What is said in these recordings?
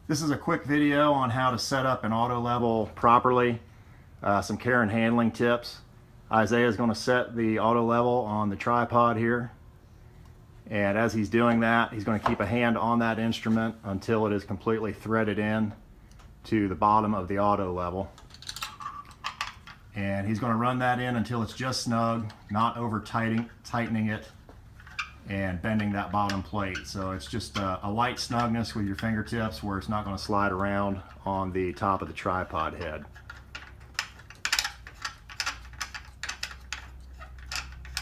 This is a quick video on how to set up an auto level properly. Some care and handling tips. Isaiah is going to set the auto level on the tripod here. And as he's doing that, he's going to keep a hand on that instrument until it is completely threaded in to the bottom of the auto level. And he's going to run that in until it's just snug, not over tightening it and bending that bottom plate. So it's just a light snugness with your fingertips where it's not going to slide around on the top of the tripod head.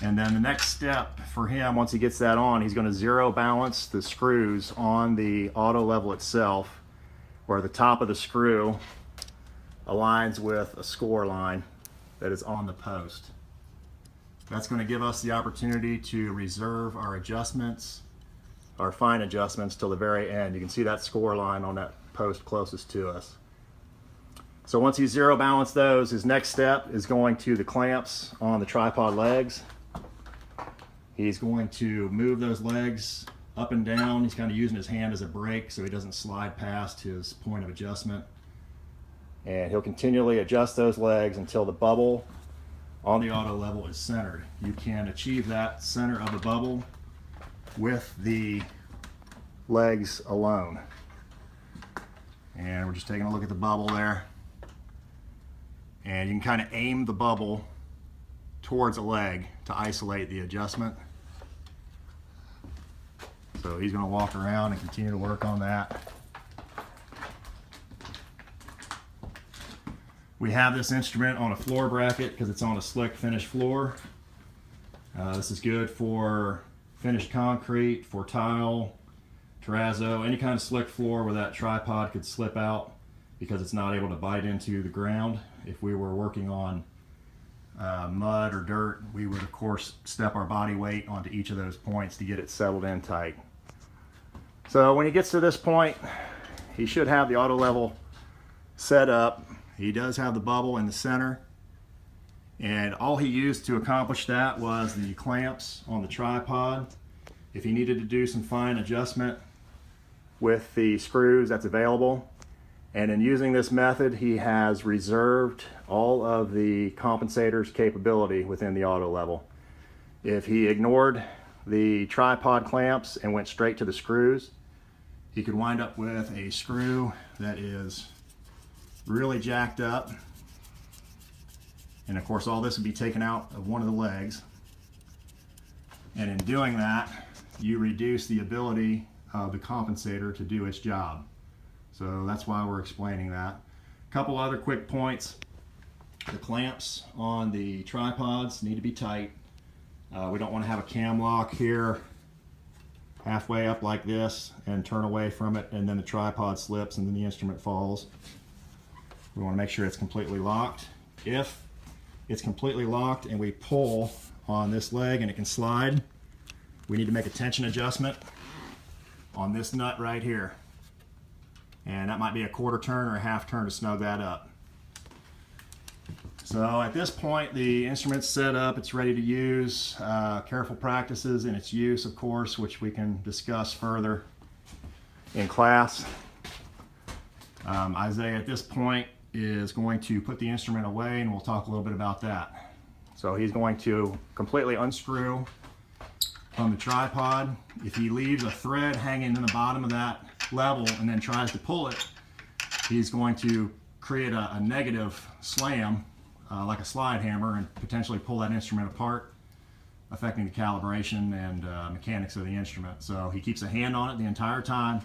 And then the next step for him, once he gets that on, he's going to zero balance the screws on the auto level itself, where the top of the screw aligns with a score line that is on the post. That's going to give us the opportunity to reserve our adjustments, our fine adjustments, till the very end. You can see that score line on that post closest to us. So once you zero balance those, his next step is going to the clamps on the tripod legs. He's going to move those legs up and down. He's kind of using his hand as a brake so he doesn't slide past his point of adjustment. And he'll continually adjust those legs until the bubble on the auto level is centered. You can achieve that center of the bubble with the legs alone. And we're just taking a look at the bubble there. And you can kind of aim the bubble towards a leg to isolate the adjustment. So he's going to walk around and continue to work on that. We have this instrument on a floor bracket because it's on a slick finish floor. This is good for finished concrete, for tile, terrazzo, any kind of slick floor where that tripod could slip out because it's not able to bite into the ground. If we were working on mud or dirt, we would of course step our body weight onto each of those points to get it settled in tight. So when he gets to this point, he should have the auto level set up. He does have the bubble in the center, and all he used to accomplish that was the clamps on the tripod. If he needed to do some fine adjustment with the screws, that's available. And in using this method, he has reserved all of the compensator's capability within the auto level. If he ignored the tripod clamps and went straight to the screws, he could wind up with a screw that is really jacked up. And of course, all this would be taken out of one of the legs. And in doing that, you reduce the ability of the compensator to do its job. So that's why we're explaining that. A couple other quick points. The clamps on the tripods need to be tight. We don't want to have a cam lock here halfway up like this and turn away from it, and then the tripod slips and then the instrument falls. We want to make sure it's completely locked. If it's completely locked and we pull on this leg and it can slide, we need to make a tension adjustment on this nut right here. And that might be a quarter turn or a half turn to snug that up. So at this point, the instrument's set up, it's ready to use. Careful practices in its use, of course, which we can discuss further in class. Isaiah at this point is going to put the instrument away, and we'll talk a little bit about that. So he's going to completely unscrew from the tripod. If he leaves a thread hanging in the bottom of that level and then tries to pull it, he's going to create a negative slam like a slide hammer and potentially pull that instrument apart, affecting the calibration and mechanics of the instrument. So he keeps a hand on it the entire time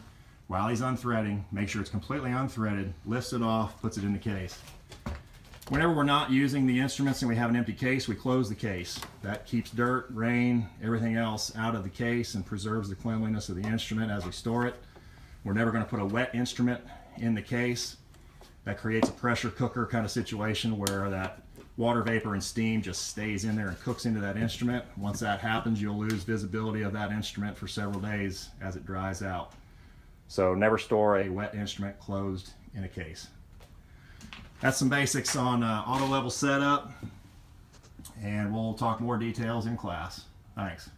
while he's unthreading, make sure it's completely unthreaded, lifts it off, puts it in the case. Whenever we're not using the instruments and we have an empty case, we close the case. That keeps dirt, rain, everything else out of the case and preserves the cleanliness of the instrument as we store it. We're never going to put a wet instrument in the case. That creates a pressure cooker kind of situation where that water vapor and steam just stays in there and cooks into that instrument. Once that happens, you'll lose visibility of that instrument for several days as it dries out. So never store a wet instrument closed in a case. That's some basics on auto level setup, and we'll talk more details in class. Thanks.